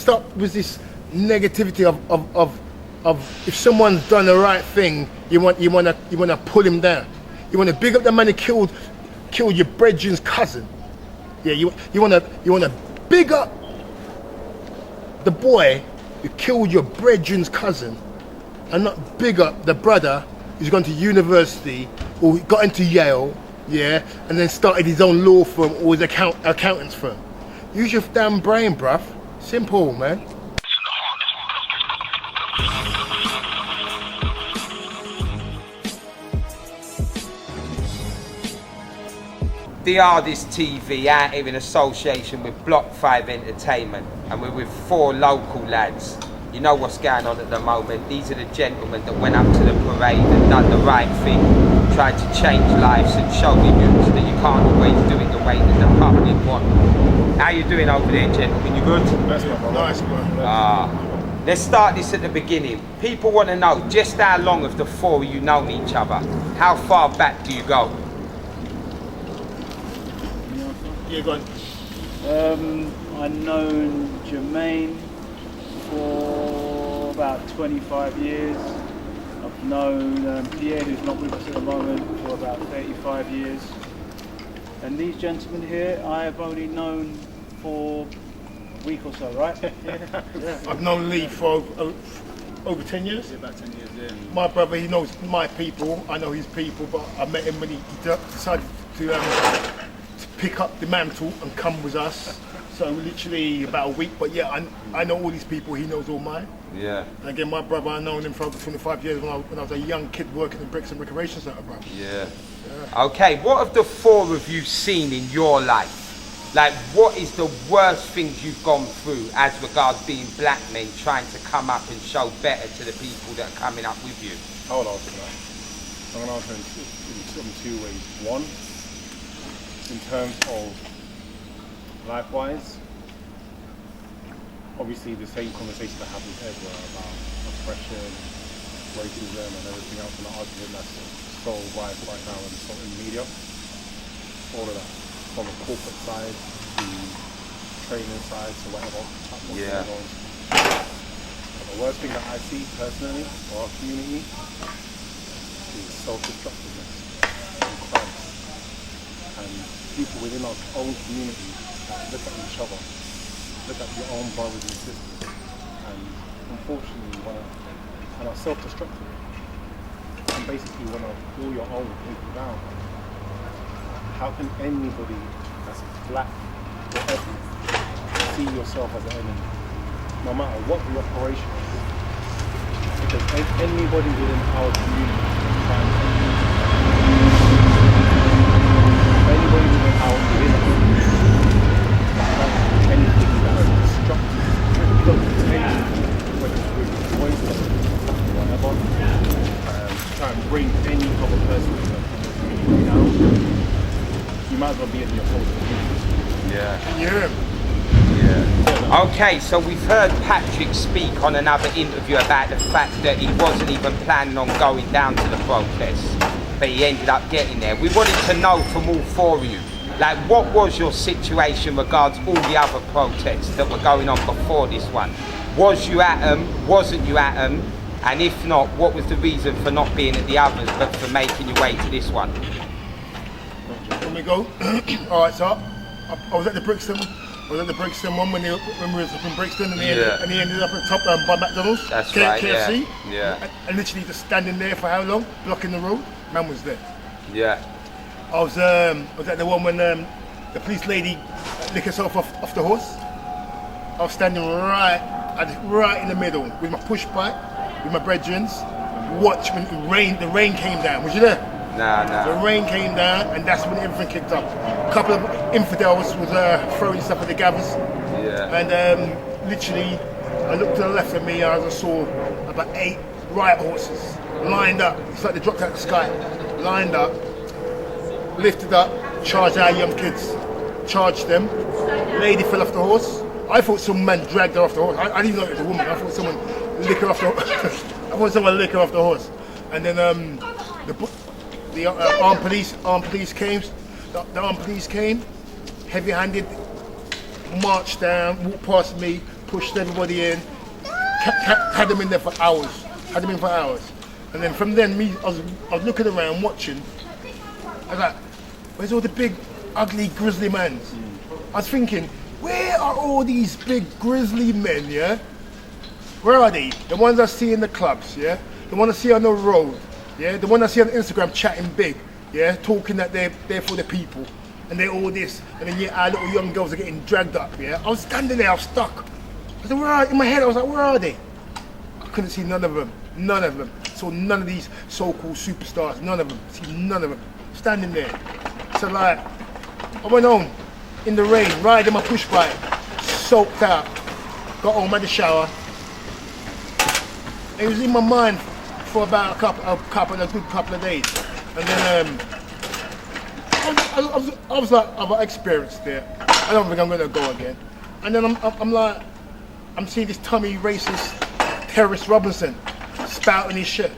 stop with this negativity of if someone's done the right thing, you wanna pull him down. You wanna big up the man who killed your brethren's cousin. Yeah, you wanna big up the boy who killed your brethren's cousin, and not big up the brother who's gone to university or got into Yale, yeah, and then started his own law firm or his accountant's firm. Use your damn brain, bruv. Simple, man. The ROADZ TV out here in association with Block 5 Entertainment, and we're with 4 local lads. You know what's going on at the moment. These are the gentlemen that went up to the parade and done the right thing, tried to change lives and show the youth that you can't always do it the way that the public want. How you doing over there, gentlemen? You good? Nice, man. Let's start this at the beginning. People want to know just how long have the 4 of you known each other? How far back do you go? Yeah, go on. I've known Jermaine for about 25 years. I've known Pierre, who's not with us at the moment, for about 35 years. And these gentlemen here, I've only known for a week or so, right? Yeah. I've known Lee for over 10 years. Yeah, about 10 years, yeah. My brother, he knows my people, I know his people, but I met him when he decided to pick up the mantle and come with us. So literally about a week, but yeah, I know all these people, he knows all mine. Yeah. And again, my brother, I've known him for over 25 years when I was a young kid working in Brixton Recreation Centre, bro. Yeah. Okay, what have the 4 of you seen in your life? Like, what is the worst things you've gone through as regards being black men trying to come up and show better to the people that are coming up with you? I would answer that. I'm going to answer in 2 ways. One, in terms of life-wise, obviously the same conversation that happens everywhere about oppression, racism and everything else, and the argument that's so rife right now and so in the media. All of that, from the corporate side to training side to whatever. Yeah. But the worst thing that I see personally for our community is self-destructiveness and crime. And people within our own community look at each other, look at your own brothers and sisters, and unfortunately are self-destructive. And basically want to pull your own people down. How can anybody that's black or ethnic see yourself as an enemy, no matter what the operation is? Because anybody within our community can anybody within our community anything that's destructive, whether it's with voice or whatever, try and bring any other person in the community down, you might as well be in your opposing community. Yeah. Yeah. Okay, so we've heard Patrick speak on another interview about the fact that he wasn't even planning on going down to the protest, but he ended up getting there. We wanted to know from all 4 of you, like, what was your situation regards all the other protests that were going on before this one? Was you at them? Wasn't you at them? And if not, what was the reason for not being at the others, but for making your way to this one? Let me go. All right, so I was at the Brixton. I was at the Brixton one when we was up in Brixton, and he ended up at top by McDonald's. That's KFC. Yeah. And literally just standing there for how long, blocking the road. Man was there. Yeah. I was at the one when the police lady licked herself off the horse. I was standing right in the middle with my push bike, with my brethrens. Watch when the rain came down. Was you there? Nah. The rain came down, and that's when everything kicked up. A couple of infidels was throwing stuff at the gathers. Yeah. And literally, I looked to the left of me, and I saw about 8 riot horses lined up. It's like they dropped out of the sky. Lined up, lifted up, charged our young kids. Charged them. Lady fell off the horse. I thought some man dragged her off the horse. I didn't know it was a woman. I thought someone licked her off the horse. I thought someone licked her off the horse. And then the armed police came. The armed police came, heavy-handed, marched down, walked past me, pushed everybody in, had them in there for hours, and then from then I was looking around watching. I was like, where's all the big ugly grizzly mans? I was thinking, where are all these big grizzly men, yeah? Where are they? The ones I see in the clubs, yeah? The ones I see on the road, yeah? The ones I see on Instagram chatting big, yeah? Talking that they're for the people, and they're all this, and then our little young girls are getting dragged up, yeah? I was standing there, I was stuck. I said, where are they? In my head, I was like, where are they? I couldn't see none of them. Saw none of these so-called superstars, none of them. See none of them. Standing there. So like, I went home in the rain, riding my push bike, soaked out. Got home, had a shower. It was in my mind for about a good couple of days. And then I was like, I've experienced it. I don't think I'm gonna go again. And then I'm like, I'm seeing this Tommy racist terrorist Robinson spouting his shit.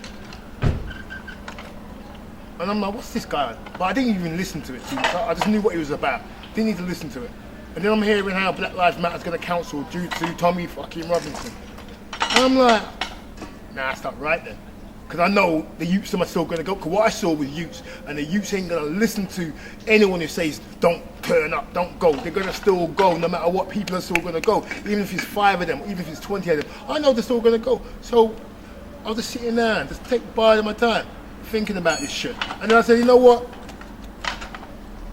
And I'm like, what's this guy on? But I didn't even listen to it too much. I just knew what he was about. Didn't need to listen to it. And then I'm hearing how Black Lives Matter is going to cancel due to Tommy fucking Robinson. And I'm like, nah, that's not right then. Because I know the youths are still going to go. Because what I saw was youths. And the youths ain't going to listen to anyone who says, don't turn up, don't go. They're going to still go no matter what. People are still going to go. Even if it's 5 of them, even if it's 20 of them. I know they're still going to go. So I was just sitting there and just take part of my time thinking about this shit. And then I said, you know what?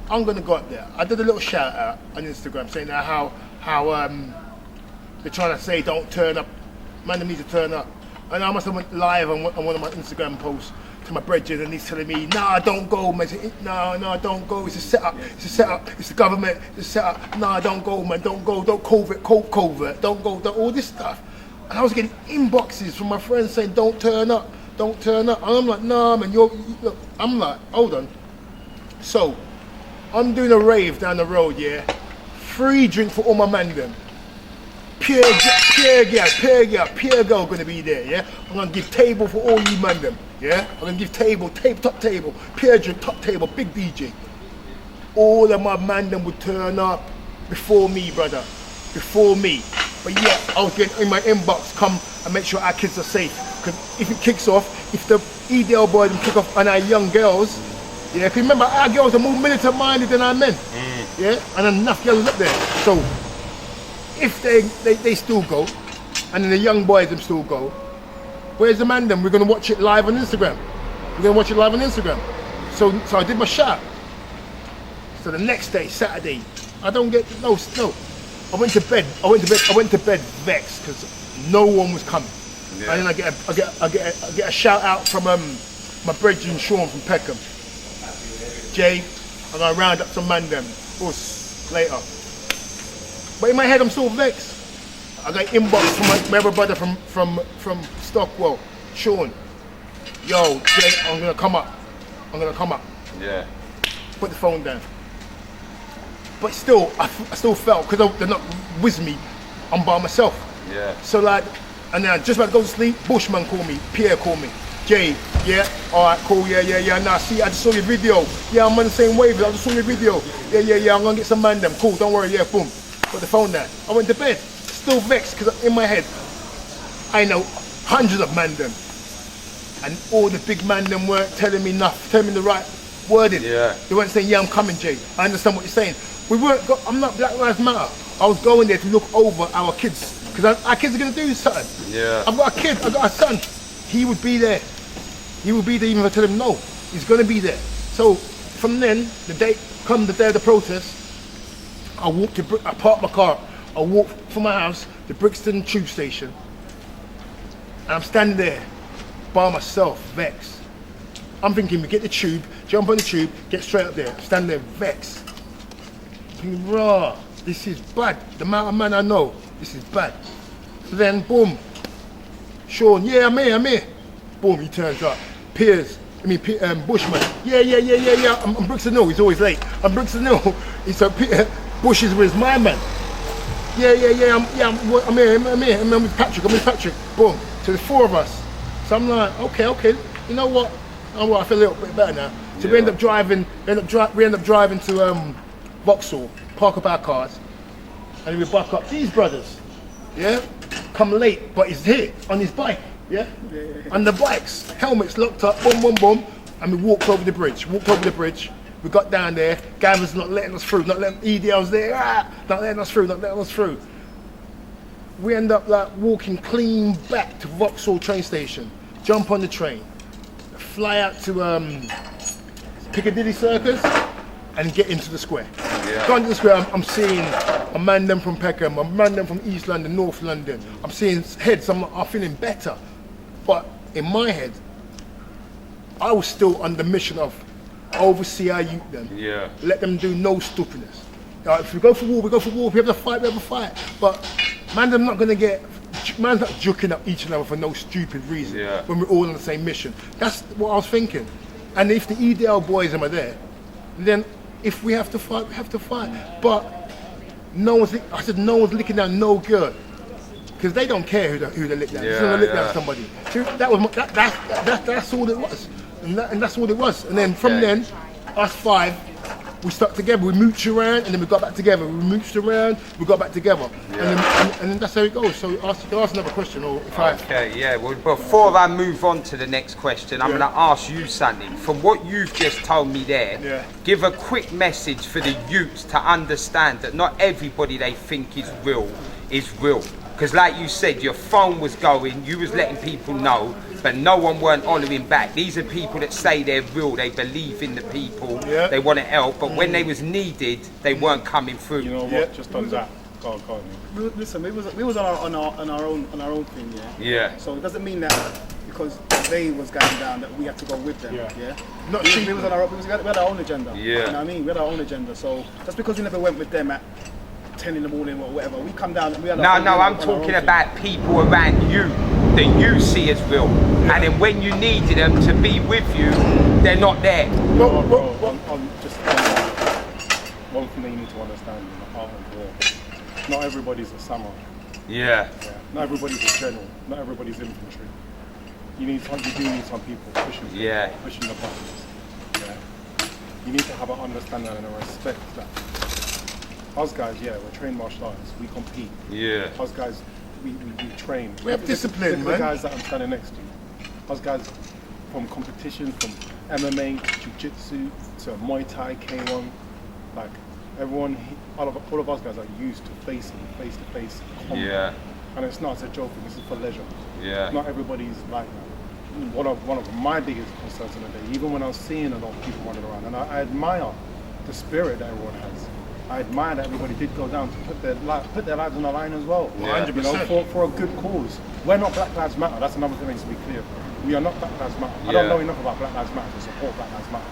I'm gonna go up there. I did a little shout out on Instagram saying that how they're trying to say don't turn up. Man, they need to turn up. And I must have went live on one of my Instagram posts to my brethren, and he's telling me, nah, don't go, man. No, don't go. It's a setup. It's a setup. It's the government. It's a setup. Nah, don't go, man. Don't go. Don't covert. Don't go. All this stuff. And I was getting inboxes from my friends saying, don't turn up. Don't turn up. And I'm like, nah, man. Look. I'm like, hold on. So I'm doing a rave down the road, yeah. Free drink for all my man them. Pure girl gonna be there, yeah. I'm gonna give table for all you man them, yeah. I'm gonna give top table, pure drink, top table, big DJ. All of my man them would turn up before me, brother. Before me. But yeah, I was getting in my inbox, come and make sure our kids are safe. Because if it kicks off, if the EDL boys kick off on our young girls, yeah, because remember, our girls are more militant minded than our men. Yeah, and enough girls up there. So, if they still go, and then the young boys them still go, where's the man then? We're going to watch it live on Instagram. So I did my shot. So the next day, Saturday, I don't get, no. I went to bed vexed because no one was coming. Yeah. And then I get a shout out from my brethren Sean from Peckham. Jay, I'm gonna round up some man them. Later. But in my head I'm still vexed. I got inbox from my other brother from Stockwell, Sean. Yo, Jay, I'm gonna come up. Yeah. Put the phone down. But still, I still felt, because they're not with me, I'm by myself. Yeah. So like, and then I just about to go to sleep, Bushman called me, Pierre called me. Jay, yeah, alright, cool, yeah. Nah, see, I just saw your video. Yeah, I'm on the same wave, I just saw your video. Yeah, I'm gonna get some man them. Cool, don't worry, yeah, boom. Put the phone down. I went to bed, still vexed, because in my head, I know hundreds of man them. And all the big man them weren't telling me the right wording. Yeah. They weren't saying, yeah, I'm coming, Jay. I understand what you're saying. I'm not Black Lives Matter. I was going there to look over our kids, because our kids are gonna do something. Yeah. I've got a kid, I've got a son. He would be there. Even if I tell him no. He's gonna be there. So from then, the day of the protest, I parked my car, I walked from my house to Brixton tube station, and I'm standing there by myself, vexed. I'm thinking, we get the tube, jump on the tube, get straight up there, stand there vexed. Thinking, raw, this is bad. The amount of man I know, this is bad. So then, boom, Sean, yeah, I'm here. Boom, he turns up. Bushman, yeah. I'm Brixton Hill, he's always late. I'm Brixton Hill. He said, Bush is with my man. Yeah, I'm here. I'm with Patrick. Boom. So there's 4 of us. So I'm like, okay. You know what? I feel a little bit better now. So we end up driving to Vauxhall, park up our cars, and we buck up these brothers. yeah, come late, but he's here on his bike, yeah? And the bikes, helmets locked up, boom, boom, boom, and we walked over the bridge, we got down there, Gavin's not letting us through, not letting, EDL's there, not letting us through. We end up like walking clean back to Vauxhall train station, jump on the train, fly out to Piccadilly Circus, and get into the square. Yeah. Going to the square, I'm seeing a man them from Peckham, a man them from East London, North London. I'm seeing heads, I'm feeling better. But in my head, I was still on the mission of oversee our youth then. Yeah. Let them do no stupidness. If we go for war, we go for war. If we have to fight, we have to fight. But man, I'm not gonna get, man's not juking up each other for no stupid reason when we're all on the same mission. That's what I was thinking. And if the EDL boys are there, then if we have to fight, we have to fight. But no one's licking down no good. Because they don't care who they lick down. They're gonna lick down somebody. So that's all it was. And that's all it was. And then from then, us five, we stuck together. We mooched around, and then we got back together. We mooched around, we got back together. And then that's how it goes. So ask another question, or if Okay, yeah. Well, before I move on to the next question, I'm going to ask you something. From what you've just told me there, give a quick message for the youths to understand that not everybody they think is real is real. Because like you said, your phone was going, you was letting people know, but no one weren't honouring back. These are people that say they're real, they believe in the people, they want to help, but when they was needed, they weren't coming through. You know what? Just on that. Go on. Listen, we was on our own thing, Yeah. So it doesn't mean that because they was going down that we have to go with them. Yeah. Not we had our own agenda. Yeah. You know what I mean? We had our own agenda. So just because we never went with them at 10 in the morning or whatever, we come down and we had our own. No, I'm talking about people around you that you see as real, and then when you needed them to be with you, they're not there. Just one thing that you need to understand in the art of war, not everybody's a samurai. Yeah. Not everybody's a general. Not everybody's infantry. You do need some people pushing the buttons. Yeah. You need to have an understanding and a respect that us guys, we're trained martial artists. We compete. Yeah. Us guys, we train. We have discipline, the man. guys that I'm standing next to. Us guys from competition, from MMA, jiu-jitsu, to Muay Thai, K1, like everyone, all of us guys are used to face-to-face combat. Yeah. And it's not as a joke, this is for leisure. Yeah. Not everybody's like that. One of my biggest concerns in the day, even when I was seeing a lot of people running around, and I admire the spirit that everyone has. I admire that everybody did go down to put their lives on the line as well. Yeah. 100%. You know, for a good cause. We're not Black Lives Matter. That's another thing that needs to be clear. We are not Black Lives Matter. I don't know enough about Black Lives Matter to support Black Lives Matter.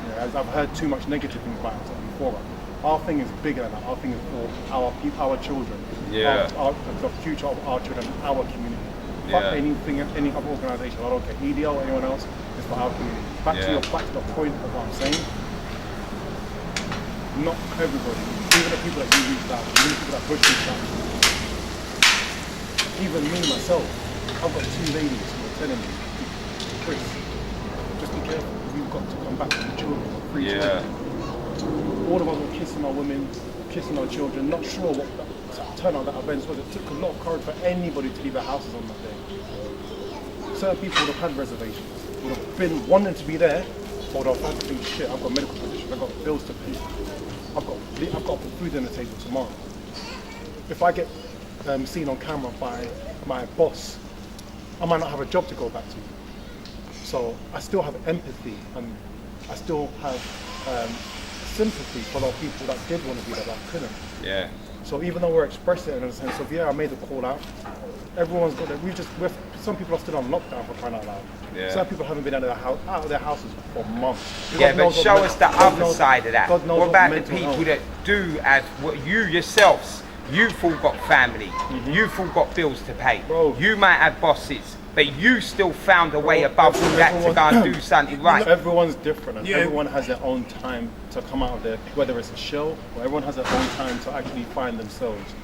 Yeah, I've heard too much negative things about it before. Our thing is bigger than that. Our thing is for our children. Yeah. The future of our children, our community. Fuck anything, any other organisation. I don't care. EDL or anyone else. It's for our community. Back to the point of what I'm saying. Not everybody, even the people that you reach out, even the people that push you out. Even me, myself, I've got 2 ladies who are telling me, Chris, just be careful, you've got to come back to the children. All of us were kissing our women, kissing our children, not sure what the turn out that event was. It took a lot of courage for anybody to leave their houses on that day. Certain people would have had reservations, would have been wanting to be there, but would have had to think, shit, I've got medical conditions, I've got bills to pay. I've got to put food on the table tomorrow. If I get seen on camera by my boss, I might not have a job to go back to. So I still have empathy and I still have sympathy for those people that did want to be there but couldn't. Yeah. So even though we're expressing it in a sense of I made the call out. Everyone's got that. Some people are still on lockdown for crying out loud. Yeah. Some people haven't been out of their houses for months. But show us the other side of that. What about the people that do have you yourselves? You've all got family. You've all got bills to pay. Bro. You might have bosses, but you still found a way above all that to go and do something right. Everyone's different, and everyone has their own time to come out of there. Whether it's a show, or everyone has their own time to actually find themselves.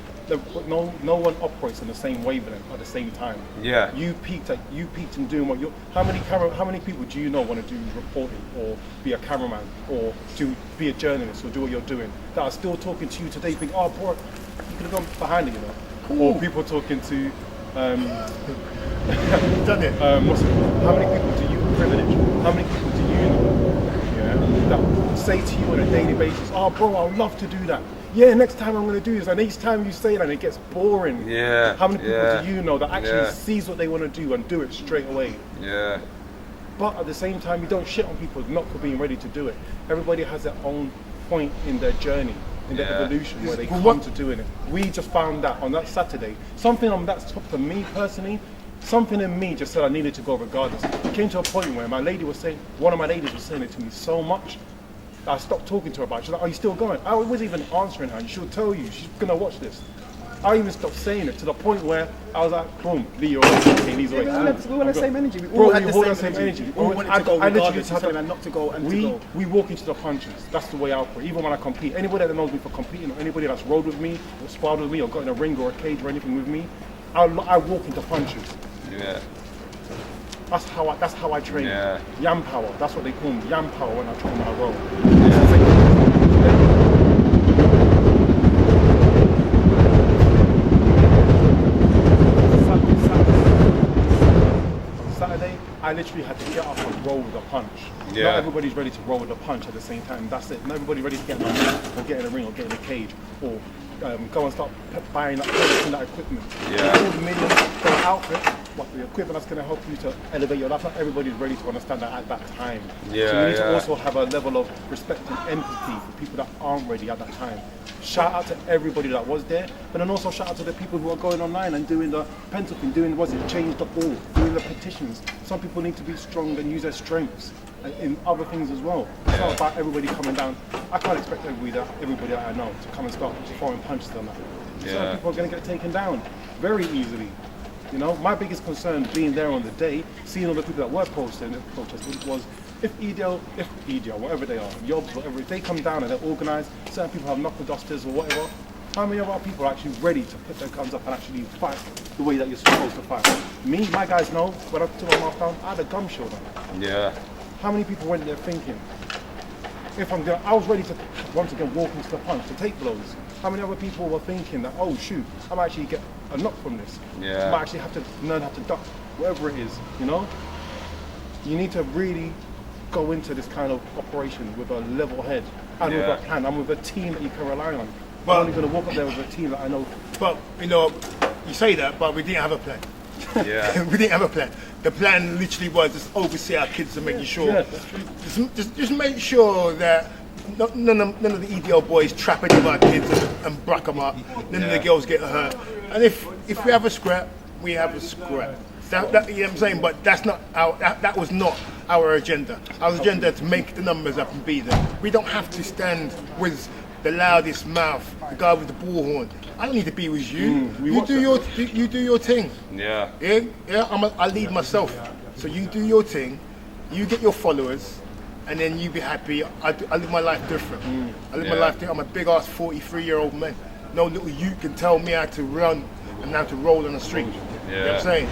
No one operates in the same wavelength at the same time. Yeah. You peaked in doing what you. How many people do you know want to do reporting or be a cameraman or to be a journalist or do what you're doing that are still talking to you today? Think, oh, boy, you could have gone behind it, you know. or people talking to Done it. what's it called? How many people do you privilege? How many people do you know? Yeah, that say to you on a daily basis, "Oh, bro, I'd love to do that." Yeah, next time I'm going to do this. And each time you say that, it gets boring. Yeah. How many people do you know that actually Yeah. sees what they want to do and do it straight away? Yeah. But at the same time, you don't shit on people not for being ready to do it. Everybody has their own point in their journey, in their Yeah. evolution, where they Well, come to doing it. We just found that on that Saturday. Something on that top for me personally, something in me just said I needed to go regardless. It came to a point where my lady was saying, one of my ladies was saying it to me so much, that I stopped talking to her about it. She's like, "Are you still going?" I wasn't even answering her, and she'll tell you, she's gonna watch this. I even stopped saying it to the point where I was like, boom, Lee, you're okay, Lee's away. We all had the same energy. We Bro, all had we the all had same the same energy. energy. We all wanted to go I literally regardless. just had Telling her not to go and to go. we walk into the punches. That's the way I operate. Even when I compete, anybody that knows me for competing, or anybody that's rode with me, or sparred with me, or got in a ring or a cage or anything with me, I walk into punches. Yeah. That's how I train. Yeah. Yam power. That's what they call me. Yam power when I train, when I roll. Saturday, I literally had to get up and roll with a punch. Yeah. Not everybody's ready to roll with a punch at the same time. That's it. Not everybody's ready to get in a ring, or get in a ring, or get in a cage, or go and start buying up that equipment. Yeah. $4 million for an outfit, what the equipment that's going to help you to elevate your life. Not everybody's ready to understand that at that time. Yeah, so you need to yeah. also have a level of respect and empathy for people that aren't ready at that time. Shout out to everybody that was there, but then also shout out to the people who are going online and doing the pencil thing, change.org, doing the petitions. Some people need to be strong and use their strengths in other things as well. It's not about everybody coming down. I can't expect everybody that I know to come and start throwing punches on that. Some Yeah. people are going to get taken down very easily. You know, my biggest concern being there on the day, seeing all the people that were protesting, was if EDL, whatever they are, Yobs, whatever, if they come down and they're organised, certain people have knuckle dusters or whatever, how many of our people are actually ready to put their guns up and actually fight the way that you're supposed to fight? Me, my guys know, when I took my mouth down, I had a gum shield on. Yeah. How many people went there thinking, I was ready to once again walk into the punch, to take blows. How many other people were thinking that, oh shoot, I might actually get a knock from this. Yeah. I might actually have to learn how to duck, whatever it is, you know? You need to really go into this kind of operation with a level head and Yeah. with a plan and with a team that you can rely on. But- I'm only going to walk up there with a team that I know. But you say that, but we didn't have a plan. Yeah. We didn't have a plan. The plan literally was just oversee our kids and making sure, Yeah, that's true. just make sure that none of the EDL boys trap any of our kids and brack them up. None of the Yeah. girls get hurt. And if we have a scrap, we have a scrap. You know what I'm saying? But that's not that was not our agenda. Our agenda to make the numbers up and be there. We don't have to stand with the loudest mouth, the guy with the bullhorn. I don't need to be with you. You do your thing. Yeah. Yeah. I lead myself. So you do your thing. You get your followers, and then you be happy. I live my life different. I live my Yeah. life different. I'm a big ass 43-year-old man. No little youth can tell me how to run and how to roll on the street. You know what I'm saying?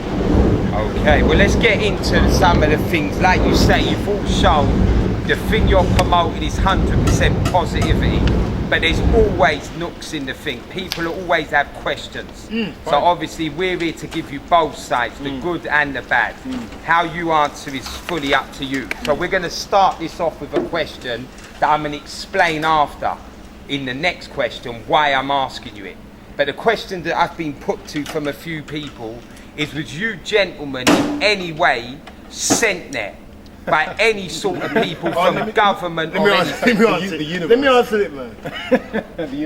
Okay, well let's get into some of the things. Like you say, you've all shown the thing you're promoting is 100% positivity, but there's always nooks in the thing. People always have questions. So obviously we're here to give you both sides, the good and the bad. How you answer is fully up to you. So we're going to start this off with a question that I'm going to explain after in the next question why I'm asking you it. But the question that I've been put to from a few people is, was you gentlemen in any way sent there by any sort of people from government or anything? Let me answer it, man.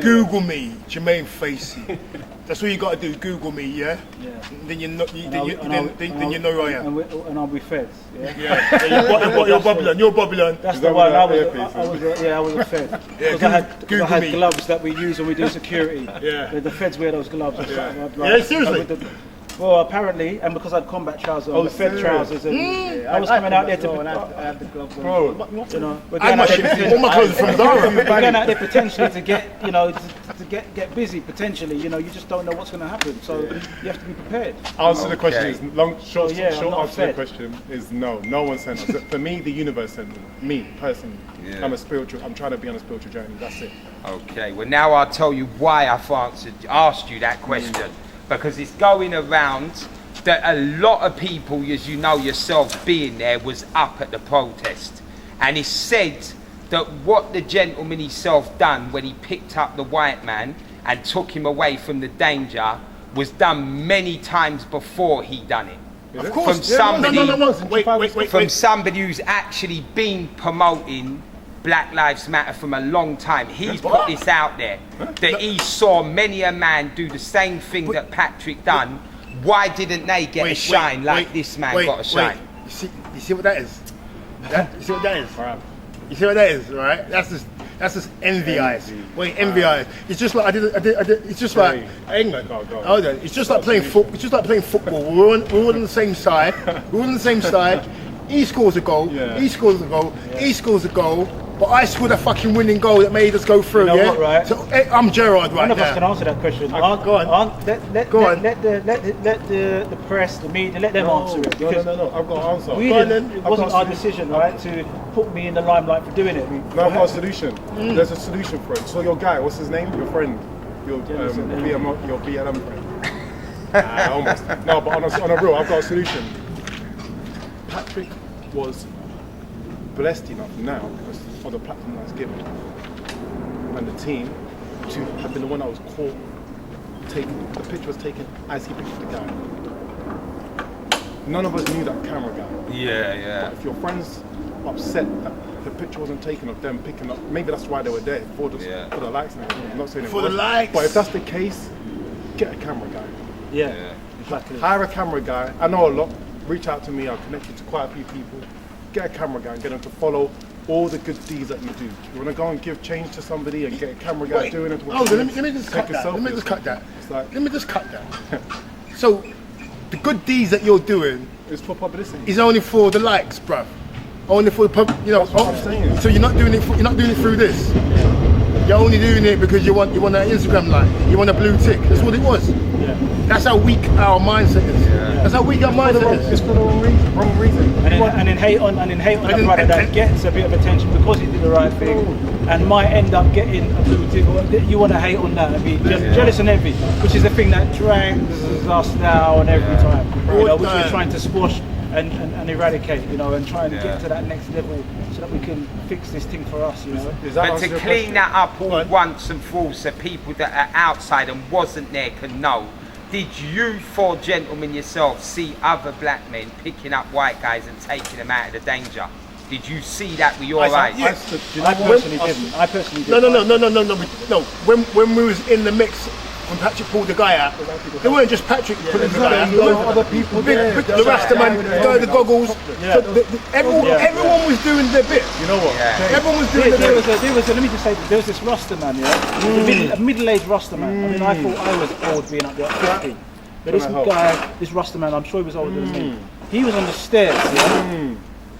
Google me, Jermaine Facey. That's what you got to do. Google me, yeah. Yeah. Then you know who I am. And I'll be feds. Yeah. Yeah. You're Babylon. You're Babylon. That's the one. I was a fed. Yeah, Because I had Google me. gloves that we use when we do security. Yeah. The feds wear those gloves. Yeah, seriously? Well, apparently, and because I had combat trousers, the fed serious? trousers, and I was coming out there to, I have the gloves on. Bro, you know, we're I going out must there ship all my clothes from Zara. we're going out there potentially to get, to get busy potentially. You just don't know what's going to happen, so you have to be prepared. Answer the question is short I'm answer not to the fed. question is no. No one sent us. For me, the universe sent me personally. Yeah. I'm trying to be on a spiritual journey. That's it. Okay, well now I'll tell you why I've asked you that question. because it's going around that a lot of people, as you know yourself, being there, was up at the protest. And it's said that what the gentleman himself done when he picked up the white man and took him away from the danger was done many times before he done it. Of course, From somebody, wait. somebody who's actually been promoting Black Lives Matter from a long time. He's put this out there, that he saw many a man do the same thing that Patrick done. Why didn't they get a shine like this man got a shine? You see what that is? You see what that is? You see what that is, right? That's just envy eyes. Wait, envy eyes. It's just like I did. It's just like England. Hold on. It's just like playing football. It's just like playing football. We're all on the same side. We're all on the same side. He scores a goal. He scores a goal. He scores a goal. But I scored a fucking winning goal that made us go through. You know what, right? So I'm Gerard right now. None of us can answer that question. Go on. Let the press, the media, let them answer it. No. I've got an answer. It wasn't our decision, right, to put me in the limelight for doing it. No, I've got a solution. There's a solution for it. So your guy, what's his name? Your friend, your BLM friend. Almost. No, but on a real, I've got a solution. Patrick was blessed enough now, because of the platform that's given, and the team, to have been the one that was caught, the picture was taken as he picked up the guy. None of us knew that camera guy. Yeah. If your friends upset that the picture wasn't taken of them picking up, maybe that's why they were there, for the likes and everything. I'm not saying it For was, the likes. but if that's the case, get a camera guy. Yeah, exactly. Hire a camera guy. I know a lot. Reach out to me. I've connected to quite a few people. Get a camera guy and get them to follow all the good deeds that you do. You want to go and give change to somebody and get a camera guy doing it. Hold on, let me just cut that. Let me just cut that. So, the good deeds that you're doing is for publicity. Is only for the likes, bruv. Only for the That's what I'm saying. So you're not doing it. You're not doing it through this. You're only doing it because you want an Instagram like. You want a blue tick. That's what it was. Yeah. That's how weak our mindset is. That's how weak our mindset is. It's for the wrong reason. And then hate on the brother that gets a bit of attention because he did the right thing, and might end up getting a blue tick. You want to hate on that and be jealous and envy, which is the thing that drags us down every time. You know, which we're trying to squash and eradicate, you know, and try and get to that next level so that we can fix this thing for us, you know. But to clean that up all once and for all, so people that are outside and wasn't there can know, did you four gentlemen yourself see other black men picking up white guys and taking them out of the danger? Did you see that with your eyes? Yes. I personally didn't. No. When we was in the mix, when Patrick pulled the guy out, it weren't just Patrick pulling the guy out. There were other people there. The Rasta man, the guy with the goggles. So everyone was doing their bit. You know what? Everyone was doing their bit. Let me just say, there was this Rasta man, a middle-aged Rasta man. I mean, I thought I was old being up there at 50. But this guy, this Rasta man, I'm sure he was older than me. He was on the stairs,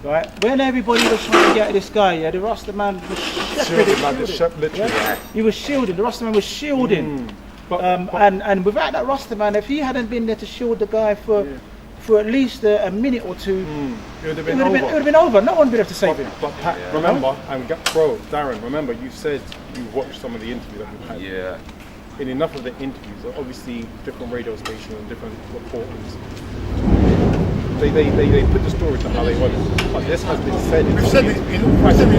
right? When everybody was trying to get this guy, the Rasta man was shielding. He was shielding. The Rasta man was shielding. And without that Rasta man, if he hadn't been there to shield the guy for at least a minute or two, it would have been over. No one would be able to save him. But Pat, remember, Darren, remember you said you watched some of the interviews that we've had. Yeah. In enough of the interviews, obviously different radio stations and different reporters, they put the story to how they want it. But this has been said. We've said it in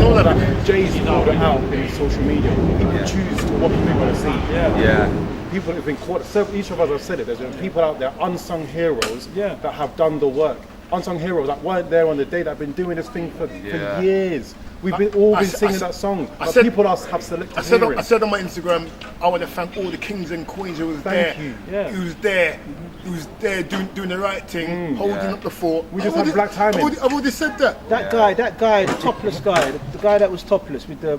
all of that. Jay's called it out in social media. People choose what they want to see. Yeah. People have been caught. Each of us have said it. There's been people out there, unsung heroes, that have done the work. Unsung heroes that weren't there on the day, that have been doing this thing for years. We've been singing that song. But people have selective hearing. I said on my Instagram, I want to thank all the kings and queens who was there. Who was there. Who was there doing the right thing, holding up the fort. We just had black timing. I've already said that. That guy, the topless guy, the guy that was topless with the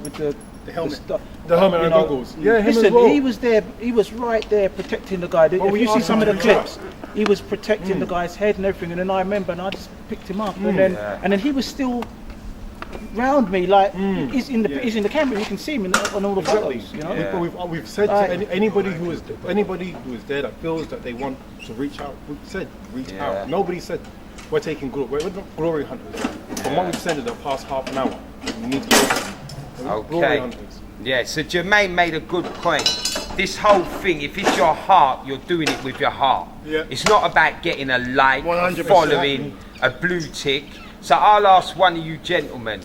helmet, the helmet and goggles. Yeah, him listen, as well. he was there. He was right there protecting the guy. If you see some of the clips, he was protecting the guy's head and everything. And then I remember, and I just picked him up, and then he was still round me, like he's in the camera. You can see him on all the photos. You know, we've said to anybody who is there that feels that they want to reach out. We've said reach out. Nobody said we're taking glory. We're not glory hunters. From what we've said in the past half an hour, we need to go. Okay. Yeah, so Jermaine made a good point. this whole thing, if it's your heart, you're doing it with your heart. Yeah. It's not about getting a like, a 100%. following, a blue tick. So I'll ask one of you gentlemen,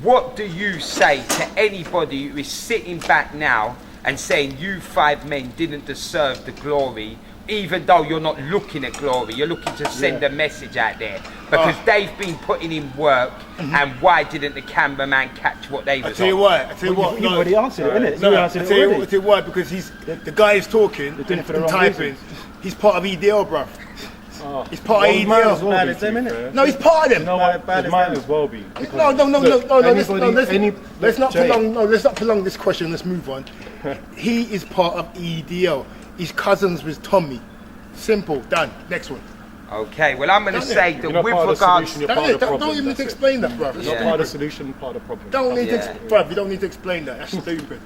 what do you say to anybody who is sitting back now and saying you 5 men didn't deserve the glory, even though you're not looking at glory, you're looking to send a message out there, because they've been putting in work, and why didn't the cameraman catch what they was I tell you on? what, You already answered it, innit? No, You I answered tell it you already. why, because the guy is talking doing it for the and wrong typing. reasons. He's part of EDL, bruv. He's part of Might as EDL. well Bad be, as to them, be innit? fair. No, he's part of them. No, bad It as might them. as well be. No, because, no, look, let's not Jay, prolong. No, let's not prolong this question. Let's move on. He is part of EDL. He's cousins with Tommy. Simple, done. Next one. Okay, well I'm going to Don't say it? that You're not with part of the regards, solution, you're part of the problem. Don't even need to that's it. explain that, bruv. That's Yeah. Not part of the stupid. solution, part of the problem. Don't need Yeah. to, bruv. You don't need to explain that. That's stupid.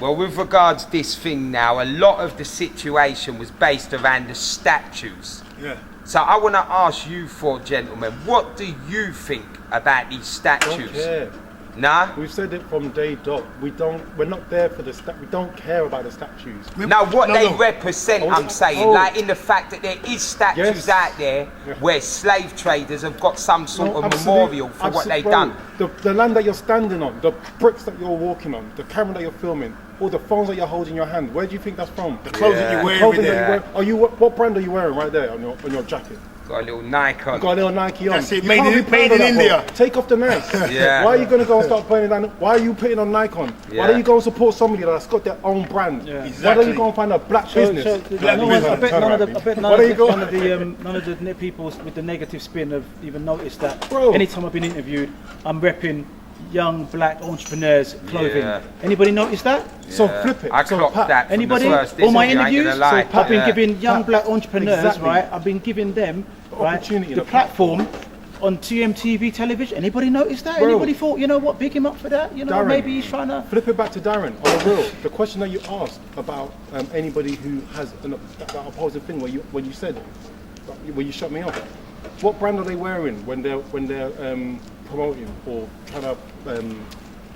well, with regards this thing now, a lot of the situation was based around the statues. Yeah. So I want to ask you four gentlemen, what do you think about these Don't statues? care. Nah? We've said it from day dot. We're not there for the we don't care about the statues. Now what No, they no. represent, Oh, I'm saying, oh. like in the fact that there is statues Yes. out there where slave traders have got some sort of memorial for what they done. The land that you're standing on, the bricks that you're walking on, the camera that you're filming, all the phones that you're holding in your hand, where do you think that's from? The clothes that Yeah. you wear Clothing every that day. you wear. Are you what brand are you wearing right there on your jacket? Got a little Nike on. You got a little Nike on. That's it, You made can't in- be proud made of in that, bro. India. Take off the Nike. Yeah. Why are you gonna go and start putting on? Why are you putting on Nike on? Yeah. Why don't you go and support somebody that's got their own brand? Yeah. Why don't Exactly. you go and find a black business? I Black bet none business. of the, Why don't you go- none of the people with the negative spin have even noticed that. Bro. Anytime I've been interviewed, I'm repping young black entrepreneurs clothing. Yeah. Anybody notice that? So flip it. I So clocked Pat, that from Anybody? the first All my interview, I ain't interviews, gonna lie. I've been Yeah. giving young black entrepreneurs, Exactly. right? I've been giving them Opportunity the and a platform on TMTV television. Anybody notice that? Bro. Anybody thought, you know what, big him up for that? You know, Darren. maybe he's trying to. Flip it back to Darren, on the real. The question that you asked about anybody who has that opposing thing, when you said, when you shut me off, what brand are they wearing when they're promoting or trying to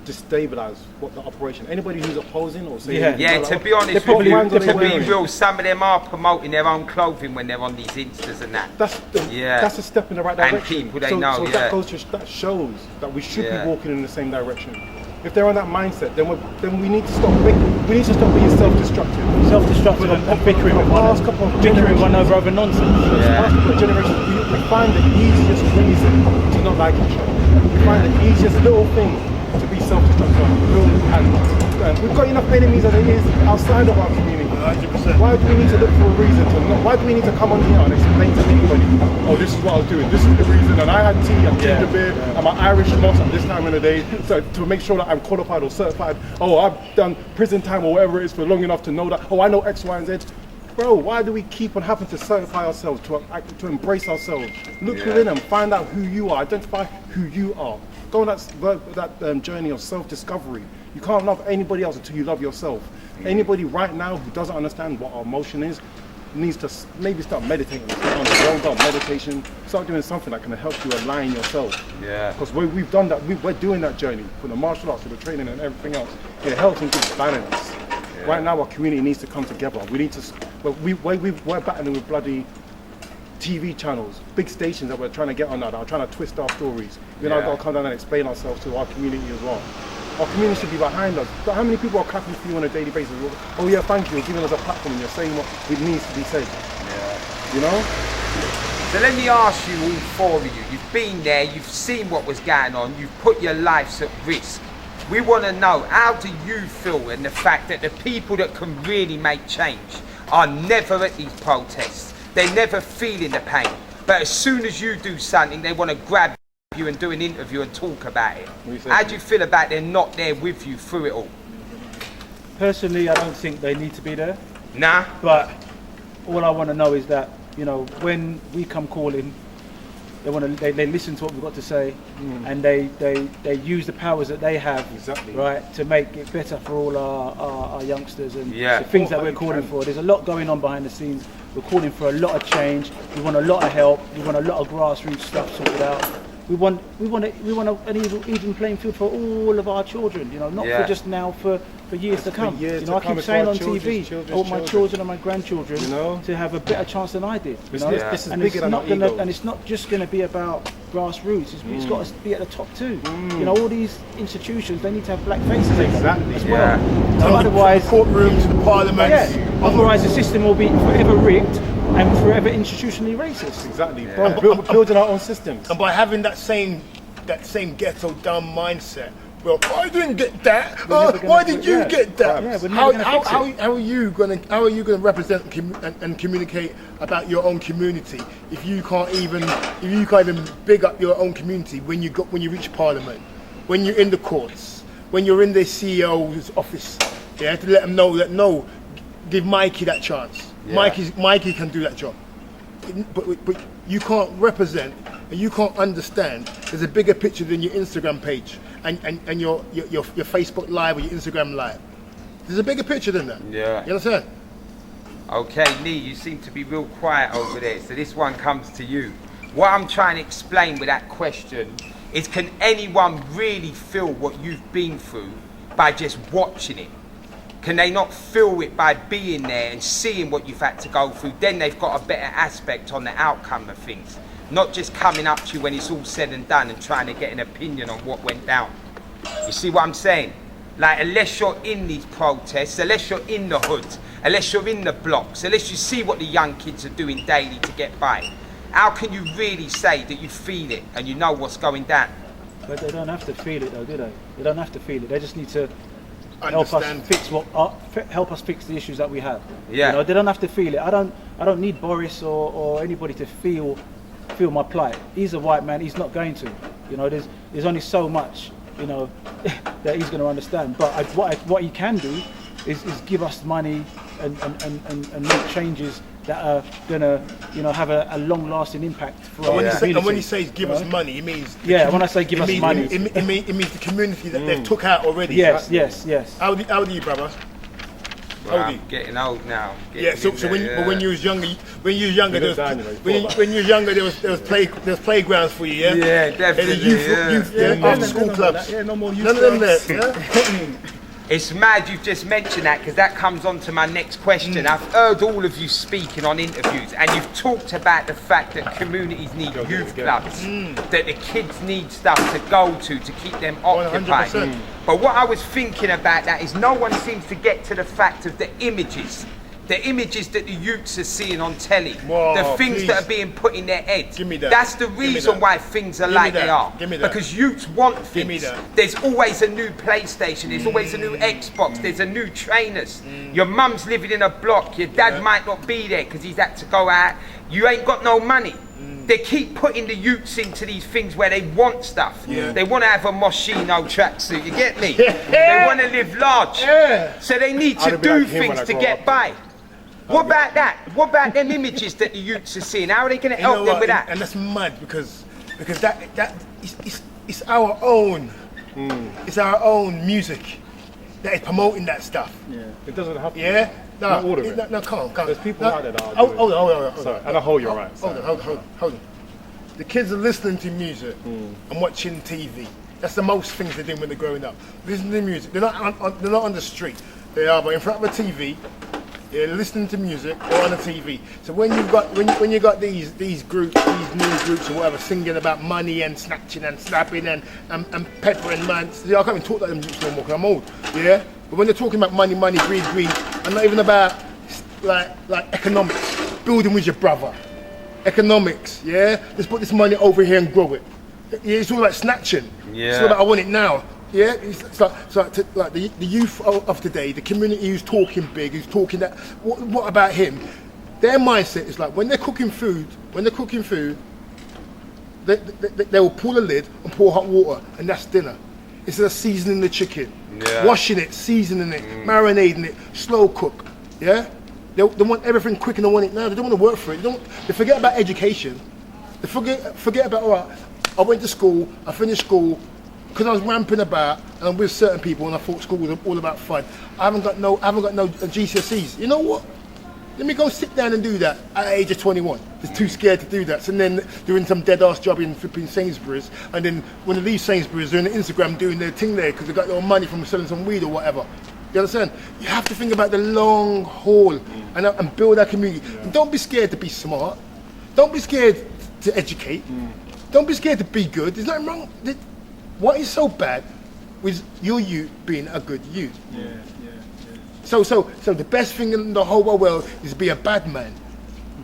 destabilize what the operation? Anybody who's opposing or saying, Yeah. Yeah, to be honest with probably- you, they're to be probably- real, some of them are promoting their own clothing when they're on these Instas and that. That's a step in the right And direction. people they so, know, so yeah. that shows that we should Yeah. be walking in the same direction. If they're on that mindset, then we need to stop. We need to stop being self-destructive. Self-destructive and bickering with one, Last couple of bickering one generations. over nonsense. Yeah. Last couple of generations, we find the easiest reason to not like each other. We find the easiest little thing to be self-destructive. And we've got enough enemies as it is outside of our community. 100%. Why do we need to look for a reason to not? Why do we need to come on here and explain to anybody, oh, this is what I was doing, this is the reason, and I had tea, and ginger beer, and my Irish moss at this time of the day, so to make sure that I'm qualified or certified. Oh, I've done prison time or whatever it is for long enough to know that, oh, I know X, Y, and Z. Bro, why do we keep on having to certify ourselves, to embrace ourselves? Look within and find out who you are, identify who you are. Go on that journey of self-discovery. You can't love anybody else until you love yourself. Anybody right now who doesn't understand what our emotion is needs to maybe start meditating. Start meditation. Start doing something that can help you align yourself. Yeah. Because we've done that. We're doing that journey from the martial arts to the training and everything else. It helps and gives balance. Right now, our community needs to come together. We need to. We're battling with bloody TV channels, big stations that we're trying to get on that are trying to twist our stories. You know, I've got to come down and explain ourselves to our community as well. Our community should be behind us. But how many people are clapping for you on a daily basis? Oh yeah, thank you, you're giving us a platform and you're saying what it needs to be said. Yeah. You know? So let me ask you, all four of you, you've been there, you've seen what was going on, you've put your lives at risk. We want to know, how do you feel in the fact that the people that can really make change are never at these protests? They're never feeling the pain. But as soon as you do something, they want to grab you and do an interview and talk about it. How do you feel about they're not there with you through it all? Personally, I don't think they need to be there. Nah? But all I want to know is that, you know, when we come calling, they listen to what we've got to say, and they use the powers that they have, right, to make it better for all our youngsters and the things that we're calling for. There's a lot going on behind the scenes. We're calling for a lot of change. We want a lot of help. We want a lot of grassroots stuff sorted out. we want an even playing field for all of our children. You know, not for just now, for years to come. years you know, to I come, keep it's saying for on our TV, children's I want my children. children and my grandchildren, You know? to have a better chance than I did. You know? This is and bigger it's than our not gonna, egos. and it's not just going to be about grassroots. It's got to be at the top too. You know, all these institutions, they need to have black faces in them Exactly. as Yeah. well. From Otherwise, the courtrooms, the parliaments. yeah. Otherwise, the system will be forever rigged and forever institutionally racist. Exactly. Building our own systems. And by having that same ghetto dumb mindset, well, I didn't get that. Why did you get that? Yeah, we're never gonna fix it. How are you gonna represent and communicate about your own community if you can't even big up your own community when you reach Parliament, when you're in the courts, when you're in the CEO's office? Yeah, to let them know that no, give Mikey that chance. Yeah. Mikey can do that job. But you can't represent and you can't understand. There's a bigger picture than your Instagram page and your Facebook Live or your Instagram Live. There's a bigger picture than that. Yeah. You understand? Okay, Lee, you seem to be real quiet over there, so this one comes to you. What I'm trying to explain with that question is, can anyone really feel what you've been through by just watching it? Can they not feel it by being there and seeing what you've had to go through? Then they've got a better aspect on the outcome of things. Not just coming up to you when it's all said and done and trying to get an opinion on what went down. You see what I'm saying? Like, unless you're in these protests, unless you're in the hoods, unless you're in the blocks, unless you see what the young kids are doing daily to get by, how can you really say that you feel it and you know what's going down? But they don't have to feel it though, do they? They don't have to feel it. They just need to Understand. help us fix the issues that we have. Yeah. You know, they don't have to feel it. I don't need Boris or anybody to feel my plight. He's a white man. He's not going to. You know, there's only so much, you know, that he's going to understand. But what he can do is give us money and make changes that are going to, you know, have a long-lasting impact for our community. And when he says give us money, he means when I say give us money, it means the community that they've took out already. yes. How old are you, brother? Well, I'm getting old now. Yeah. So when you was younger, there was playgrounds for you. Yeah. Yeah, definitely. Youth, after school clubs. Yeah, no more youth None of them clubs. there. Yeah? It's mad you've just mentioned that, because that comes on to my next question. I've heard all of you speaking on interviews and you've talked about the fact that communities need youth clubs, that the kids need stuff to go to keep them occupied. 100%. But what I was thinking about that is no one seems to get to the fact of the images that the youths are seeing on telly, Whoa, the things please. that are being put in their heads. Give me that. That's the Give me reason that. why things are Give me like that. they are. Give me that. Because youths want Give me things. that. There's always a new PlayStation, there's always a new Xbox, there's a new trainers. Your mum's living in a block, your dad might not be there because he's had to go out. You ain't got no money. They keep putting the youths into these things where they want stuff. Yeah. They want to have a Moschino tracksuit, you get me? They want to live large. Yeah. So they need to I'd be do like him when things I to grow get up. by. What about that? What about them images that the youths are seeing? How are they going to help them with that? And that's mad because that it's our own. It's our own music that is promoting that stuff. Yeah. It doesn't have to. Yeah. No, Not all of it. No, come on. There's people out there that are Hold doing it. on. Sorry, and I hold you right. Hold on. The kids are listening to music and watching TV. That's the most things they're doing when they're growing up. Listening to music. They're not on the street. They are, but in front of a TV. They're listening to music or on the TV. So when you got these groups, these new groups or whatever, singing about money and snatching and slapping and peppering man, see, I can't even talk like them groups no more because I'm old. Yeah. But when they're talking about money, greed, and not even about like economics, building with your brother, economics. Yeah. Let's put this money over here and grow it. Yeah, it's all like snatching. Yeah. It's all about I want it now. Yeah, it's like the youth of today, the community who's talking big, who's talking that. What about him? Their mindset is like when they're cooking food, they will pull a lid and pour hot water, and that's dinner. Instead of seasoning the chicken, washing it, seasoning it, marinating it, slow cook. Yeah, they want everything quick and they want it now. They don't want to work for it. They forget about education. They forget about, all right, I went to school, I finished school. Because I was ramping about and I'm with certain people and I thought school was all about fun. I haven't got no GCSEs. You know what? Let me go sit down and do that at the age of 21. Just too scared to do that. So then doing some dead ass job in flipping Sainsbury's, and then when they leave Sainsbury's, they're on Instagram doing their thing there because they got their own money from selling some weed or whatever. You understand? You have to think about the long haul and build that community. Yeah. And don't be scared to be smart. Don't be scared to educate. Don't be scared to be good. There's nothing wrong. What is so bad with you being a good you? So the best thing in the whole wide world is to be a bad man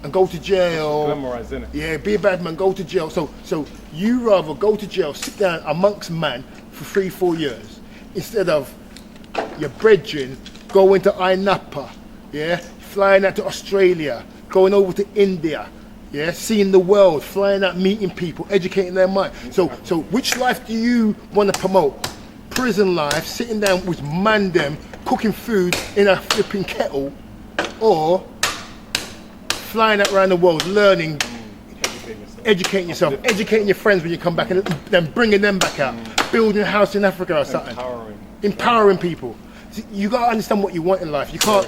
and go to jail. Glamorize, isn't it? Yeah, be a bad man, go to jail. So you rather go to jail, sit down amongst man for 3-4 years instead of your brethren going to Napa, yeah, flying out to Australia, going over to India, yeah, seeing the world, flying out, meeting people, educating their mind. So which life do you want to promote? Prison life, sitting down with man them, cooking food in a flipping kettle, or flying out around the world, learning, educating yourself, educating your friends when you come back, and then bringing them back out, building a house in Africa or something, empowering people. You gotta understand what you want in life. You can't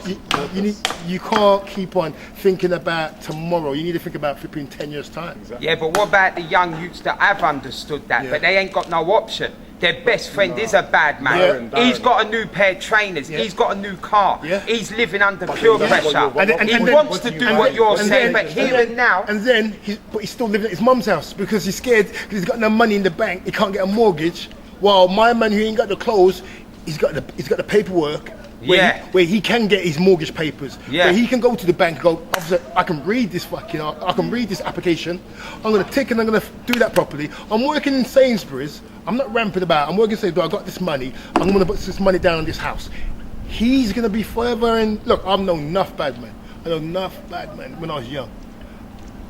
you can't keep on thinking about tomorrow. You need to think about flipping 10 years time. Exactly. Yeah, but what about the young youths that have understood that, but they ain't got no option? Their best friend is a bad man. He's got a new pair of trainers. He's got a new car. He's living under pure pressure. He wants to do what you're saying, but here and now. And then, he's still living at his mum's house because he's scared because he's got no money in the bank. He can't get a mortgage. While my man who ain't got the clothes, he's got the paperwork. Where he can get his mortgage papers. Where he can go to the bank and go, officer, I can read this I can read this application. I'm gonna tick and I'm gonna do that properly. I'm working in Sainsbury's. I'm not ramping about. I'm working in Sainsbury's. I got this money. I'm gonna put this money down on this house. He's gonna be forever. And look, I've known enough bad men. I know enough bad men when I was young.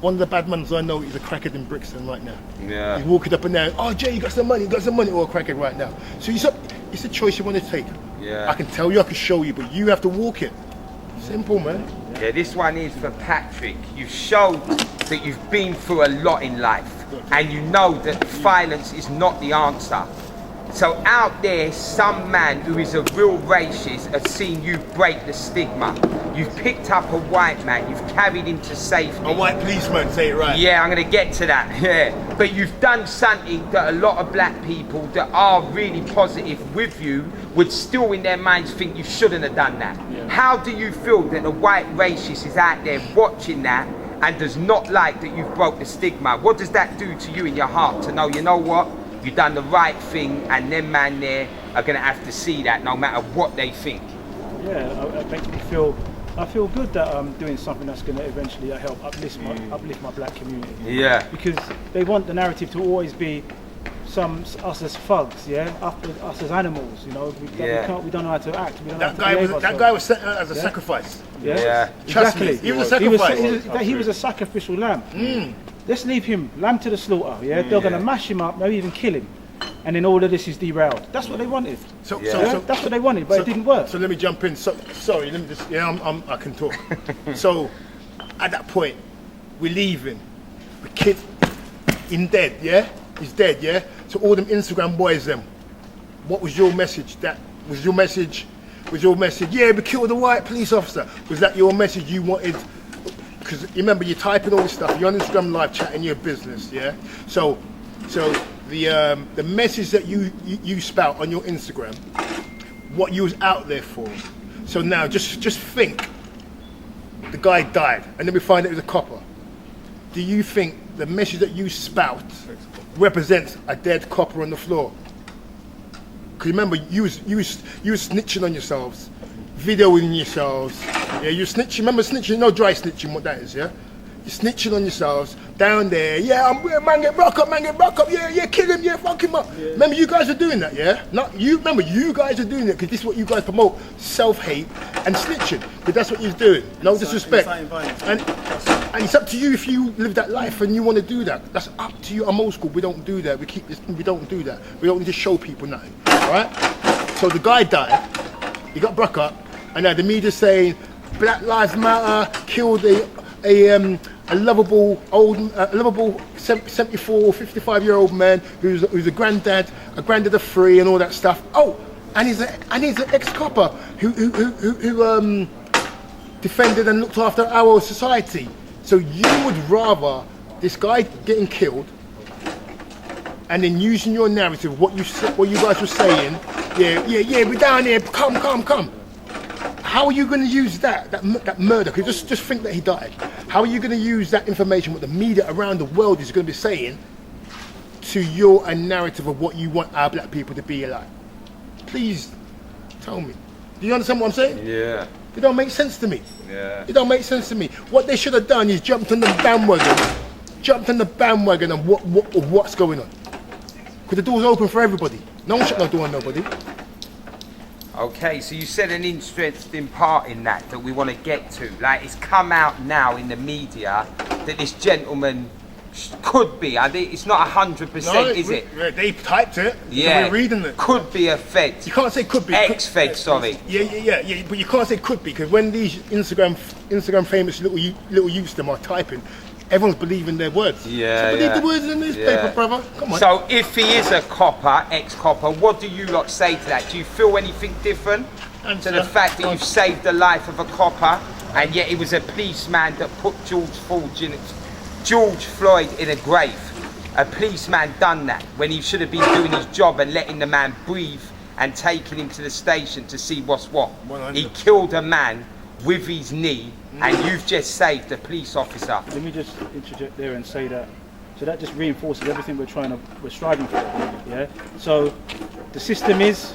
One of the bad men I know is a crackhead in Brixton right now. Yeah. He's walking up and down. Oh, Jay, you got some money. Or a crackhead right now. So it's a choice you want to take. Yeah. I can tell you, I can show you, but you have to walk it. Simple, man. Yeah, this one is for Patrick. You've showed that you've been through a lot in life, and you know that violence is not the answer. So out there, some man who is a real racist has seen you break the stigma. You've picked up a white man, you've carried him to safety. A white policeman, say it right. Yeah, I'm gonna get to that, yeah. But you've done something that a lot of black people that are really positive with you would still in their minds think you shouldn't have done that. Yeah. How do you feel that a white racist is out there watching that and does not like that you've broke the stigma? What does that do to you in your heart to know, you know what? You've done the right thing, and them man there are gonna have to see that no matter what they think. Yeah, it makes me feel. I feel good that I'm doing something that's gonna eventually help uplift my black community. Yeah. Because they want the narrative to always be us as thugs, us as animals. You know, we don't know how to act. We don't know how to behave ourselves. That guy was sent out as a sacrifice. Yeah. Exactly. He was a sacrifice. He was a sacrificial lamb. Let's leave him, lamb to the slaughter, They're going to mash him up, maybe even kill him. And then all of this is derailed. That's what they wanted. So that's what they wanted, but it didn't work. So let me jump in. Sorry, let me just, I can talk. So, at that point, we're leaving. The kid, he's dead, He's dead, So all them Instagram boys, what was your message? Was your message, yeah, we killed a white police officer. Was that your message you wanted? Because remember, you're typing all this stuff, you're on Instagram live chatting your business, So the message that you spout on your Instagram, what you was out there for. So now just think, the guy died, and then we find out he was a copper. Do you think the message that you spout represents a dead copper on the floor? Because remember, you was snitching on yourselves, videoing yourselves. You snitching. Remember snitching? No dry snitching. What that is? You're snitching on yourselves down there. Man get broke up. Kill him. Fuck him up. Remember, you guys are doing that. Not you. Remember, you guys are doing it because this is what you guys promote: self-hate and snitching. But that's what you're doing. No disrespect. And it's up to you if you live that life and you want to do that. That's up to you. I'm old school. We don't do that. We don't do that. We don't need to show people nothing. All right? So the guy died. He got broke up, and now the media's saying Black Lives Matter, killed a lovable 74, 55-year-old man who's a granddad of 3 and all that stuff. Oh, and he's an ex-copper who defended and looked after our society. So you would rather this guy getting killed and then using your narrative, what you guys were saying, yeah, we're down here, come. How are you going to use that murder? Because just think that he died. How are you going to use that information, what the media around the world is going to be saying, to your narrative of what you want our black people to be like? Please tell me. Do you understand what I'm saying? Yeah. It don't make sense to me. Yeah. It don't make sense to me. What they should have done is jumped on the bandwagon of what's going on. Because the door's open for everybody. No one shut no door on nobody. Okay, so you said an interesting part in that we want to get to. Like, it's come out now in the media that this gentleman could be, I think it's not 100%, is it? They typed it, yeah, so we're reading it. Could be a Fed. You can't say could be. Ex-Fed, sorry. Yeah, but you can't say could be, because when these Instagram famous little youths them are typing, everyone's believing their words. Yeah, so believe the words in the newspaper, brother. Come on. So if he is a copper, ex-copper, what do you lot say to that? Do you feel anything different to the fact that you've saved the life of a copper, and yet it was a policeman that put George Floyd in a grave? A policeman done that when he should have been doing his job and letting the man breathe and taking him to the station to see what's what. 100. He killed a man with his knee, and you've just saved a police officer. Let me just interject there and say that. So that just reinforces everything we're striving for. Yeah. So the system is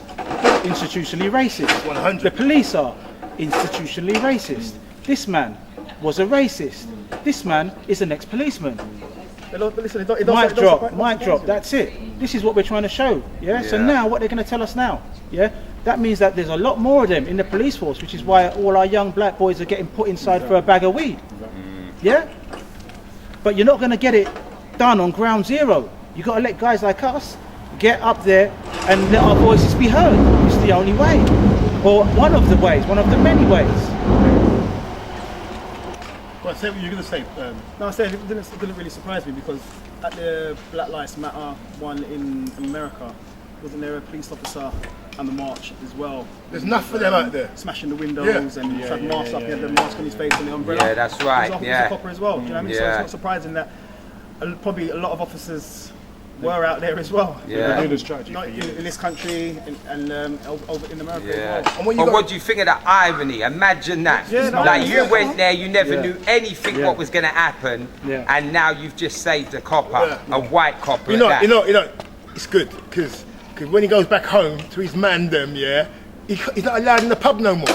institutionally racist. 100. The police are institutionally racist. This man was a racist. This man is an ex-policeman. Mic drop, that's it. This is what we're trying to show, yeah? So now, what they're going to tell us now, yeah? That means that there's a lot more of them in the police force, which is why all our young black boys are getting put inside for a bag of weed, yeah? But you're not going to get it done on ground zero. You've got to let guys like us get up there and let our voices be heard. It's the only way, or one of the ways, one of the many ways. Well, say what you're going to say. No, I said it didn't really surprise me, because at the Black Lives Matter one in America, wasn't there a police officer on the march as well? There's enough for them out there. Smashing the windows and had masks up, he had the mask on his face and the umbrella. Yeah, that's right. He was a copper as well. Do you know what I mean? So it's not surprising that probably a lot of officers were out there as well. Yeah. Not in this country and over in America as well. And what do you think of that irony? Imagine that. You went there, you never knew anything what was going to happen, and now you've just saved a copper, a white copper. You know, it's good, because when he goes back home to his mandem, he's not allowed in the pub no more.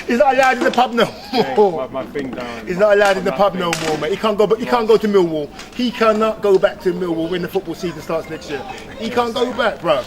He's not allowed in the pub no more. My thing down. He's not allowed in the pub no more, mate. He can't go. He can't go to Millwall. He cannot go back to Millwall when the football season starts next year. He can't go back, bro.